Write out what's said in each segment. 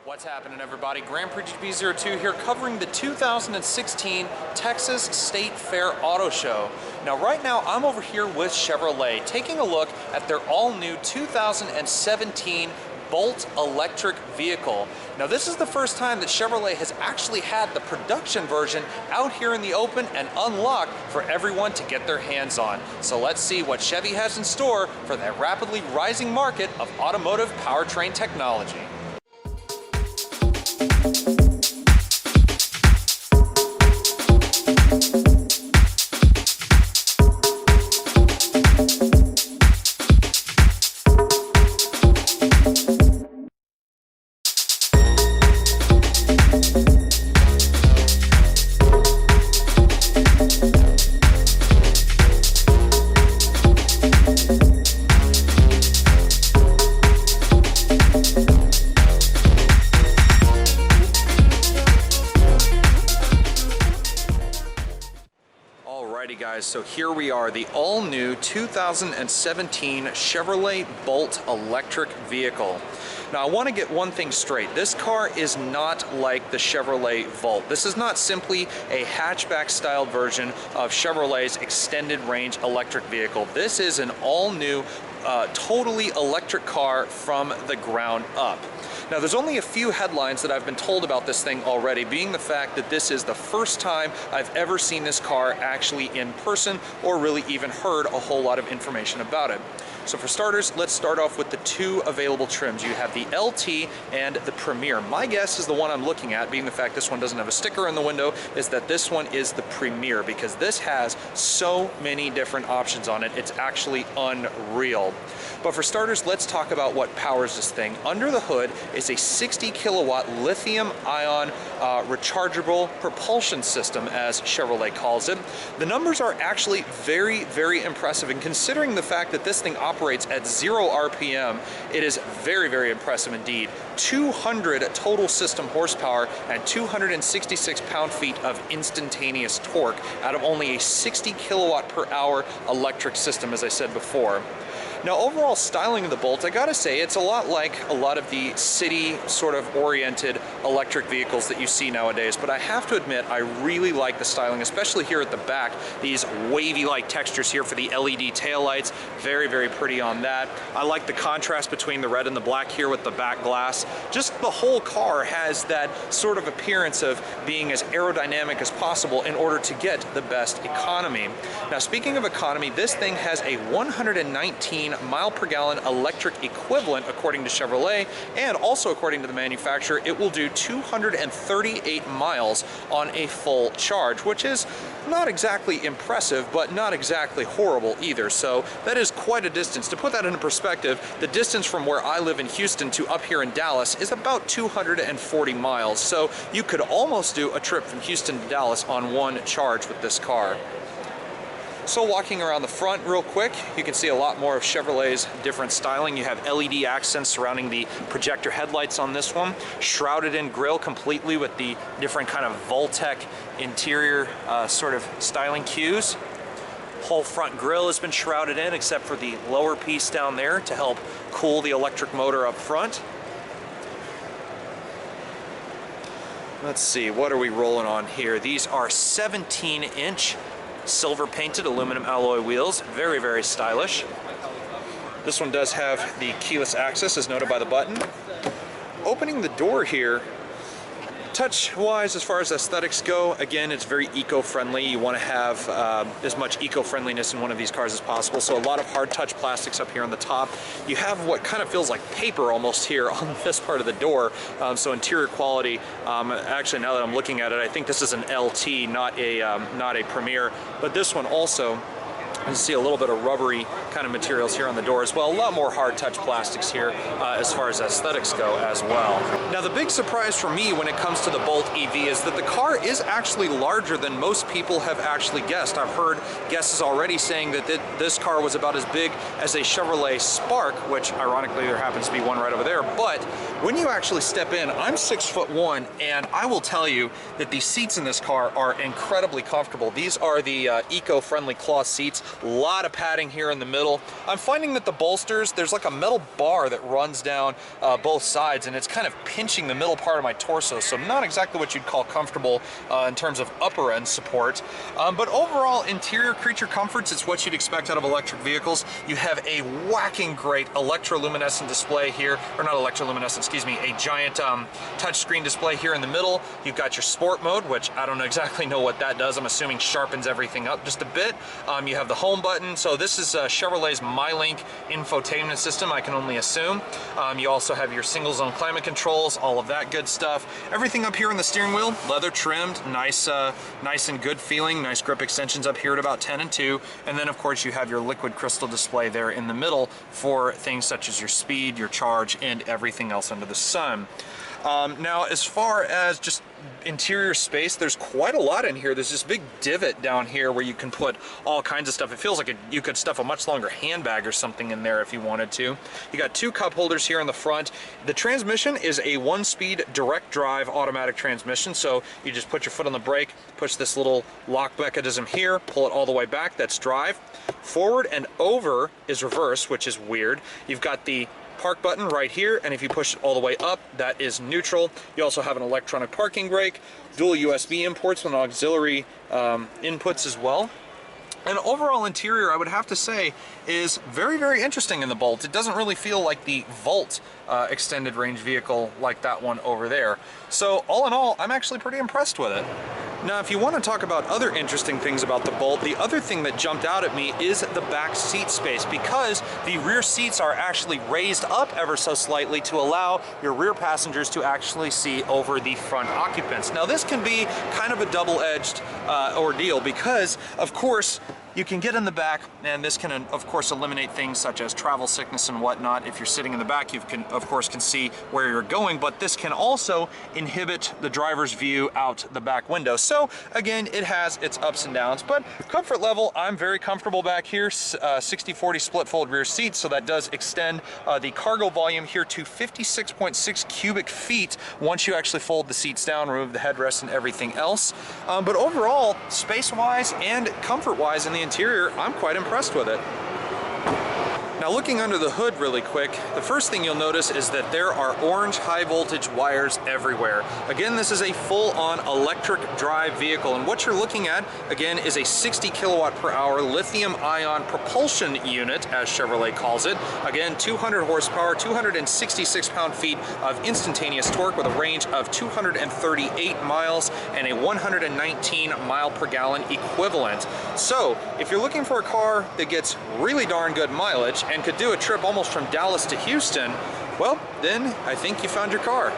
What's happening, everybody? Grand Prix GB02 here, covering the 2016 Texas State Fair Auto Show. Now, right now, I'm over here with Chevrolet, taking a look at their all-new 2017 Bolt electric vehicle. Now, this is the first time that Chevrolet has actually had the production version out here in the open and unlocked for everyone to get their hands on. So let's see what Chevy has in store for that rapidly rising market of automotive powertrain technology. Alrighty guys, so here we are, the all-new 2017 Chevrolet Bolt electric vehicle. Now, I want to get one thing straight. This car is not like the Chevrolet Volt. This is not simply a hatchback-style version of Chevrolet's extended range electric vehicle. This is an all-new, totally electric car from the ground up. Now, there's only a few headlines that I've been told about this thing already, being the fact that this is the first time I've ever seen this car actually in person or really even heard a whole lot of information about it. So for starters, let's start off with the two available trims. You have the LT and the Premier. My guess is the one I'm looking at, being the fact this one doesn't have a sticker in the window, is that this one is the Premier, because this has so many different options on it. It's actually unreal. But for starters, let's talk about what powers this thing. Under the hood is a 60 kilowatt lithium ion rechargeable propulsion system, as Chevrolet calls it. The numbers are actually very, very impressive, and considering the fact that this thing operates at 0 RPM, it is very, very impressive indeed. 200 total system horsepower and 266 pound-feet of instantaneous torque out of only a 60 kilowatt per hour electric system, as I said before. Now, overall styling of the Bolt, I gotta say, it's a lot like a lot of the city sort of oriented electric vehicles that you see nowadays, but I have to admit, I really like the styling, especially here at the back. These wavy-like textures here for the LED taillights, very, very pretty on that. I like the contrast between the red and the black here with the back glass. Just the whole car has that sort of appearance of being as aerodynamic as possible in order to get the best economy. Now, speaking of economy, this thing has a 119 mile per gallon electric equivalent according to Chevrolet, and also according to the manufacturer, it will do 238 miles on a full charge, which is not exactly impressive, but not exactly horrible either. So that is quite a distance. To put that into perspective, the distance from where I live in Houston to up here in Dallas is about 240 miles. So you could almost do a trip from Houston to Dallas on one charge with this car. So walking around the front real quick, you can see a lot more of Chevrolet's different styling. You have LED accents surrounding the projector headlights on this one, shrouded in grille completely with the different kind of Voltec interior sort of styling cues. Whole front grille has been shrouded in except for the lower piece down there to help cool the electric motor up front. Let's see, what are we rolling on here? These are 17-inch silver painted aluminum alloy wheels, very, very stylish. This one does have the keyless access as noted by the button. Opening the door here, touch-wise, as far as aesthetics go, again, it's very eco-friendly. You want to have as much eco-friendliness in one of these cars as possible. So a lot of hard-touch plastics up here on the top. You have what kind of feels like paper almost here on this part of the door. So interior quality, actually, now that I'm looking at it, I think this is an LT, not a Premier. But this one also, you see a little bit of rubbery kind of materials here on the door as well. A lot more hard touch plastics here as far as aesthetics go as well. Now, the big surprise for me when it comes to the Bolt EV is that the car is actually larger than most people have actually guessed. I've heard guesses already saying that this car was about as big as a Chevrolet Spark, which ironically there happens to be one right over there, but when you actually step in, I'm 6'1", and I will tell you that the seats in this car are incredibly comfortable. These are the eco-friendly cloth seats, a lot of padding here in the middle. I'm finding that the bolsters, there's like a metal bar that runs down both sides, and it's kind of pinching the middle part of my torso, so not exactly what you'd call comfortable in terms of upper end support. But overall, interior creature comforts, it's what you'd expect out of electric vehicles. You have a whacking great electroluminescent display here, or not electroluminescent, excuse me, a giant touchscreen display here in the middle. You've got your sport mode, which I don't exactly know what that does. I'm assuming sharpens everything up just a bit. You have the home button. So this is Chevrolet's MyLink infotainment system, I can only assume. You also have your single zone climate controls, all of that good stuff. Everything up here in the steering wheel, leather trimmed, nice and good feeling, nice grip extensions up here at about 10 and 2. And then of course you have your liquid crystal display there in the middle for things such as your speed, your charge, and everything else under the sun. Now, as far as just interior space, there's quite a lot in here. There's this big divot down here where you can put all kinds of stuff. It feels like you could stuff a much longer handbag or something in there if you wanted to. You got two cup holders here in the front. The transmission is a 1-speed direct drive automatic transmission, so you just put your foot on the brake, push this little lock mechanism here, pull it all the way back, that's drive. Forward and over is reverse, which is weird. You've got the park button right here, and if you push it all the way up, that is neutral. You also have an electronic parking brake, dual USB imports with auxiliary inputs as well. And overall interior, I would have to say, is very, very interesting in the Bolt. It doesn't really feel like the Volt extended range vehicle like that one over there. So all in all, I'm actually pretty impressed with it. Now, if you want to talk about other interesting things about the Bolt, the other thing that jumped out at me is the back seat space, because the rear seats are actually raised up ever so slightly to allow your rear passengers to actually see over the front occupants. Now, this can be kind of a double-edged ordeal because, of course, you can get in the back, and this can, of course, eliminate things such as travel sickness and whatnot. If you're sitting in the back, you can, of course, can see where you're going, but this can also inhibit the driver's view out the back window. So, again, it has its ups and downs, but comfort level, I'm very comfortable back here. 60-40 split fold rear seats, so that does extend the cargo volume here to 56.6 cubic feet once you actually fold the seats down, remove the headrest and everything else. But overall, space-wise and comfort-wise in the interior, I'm quite impressed with it. Now, looking under the hood really quick, the first thing you'll notice is that there are orange high voltage wires everywhere. Again, this is a full-on electric drive vehicle, and what you're looking at, again, is a 60 kilowatt per hour lithium ion propulsion unit, as Chevrolet calls it. Again, 200 horsepower, 266 pound-feet of instantaneous torque with a range of 238 miles and a 119 mile per gallon equivalent. So, if you're looking for a car that gets really darn good mileage and could do a trip almost from Dallas to Houston, well, then I think you found your car.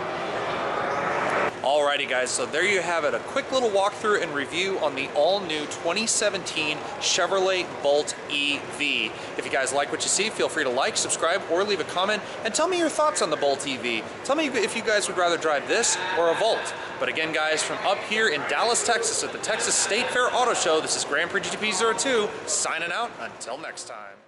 Alrighty guys, so there you have it, a quick little walkthrough and review on the all-new 2017 Chevrolet Bolt EV. If you guys like what you see, feel free to like, subscribe, or leave a comment, and tell me your thoughts on the Bolt EV. Tell me if you guys would rather drive this or a Volt. But again guys, from up here in Dallas, Texas at the Texas State Fair Auto Show, this is Grand Prix GTP02, signing out until next time.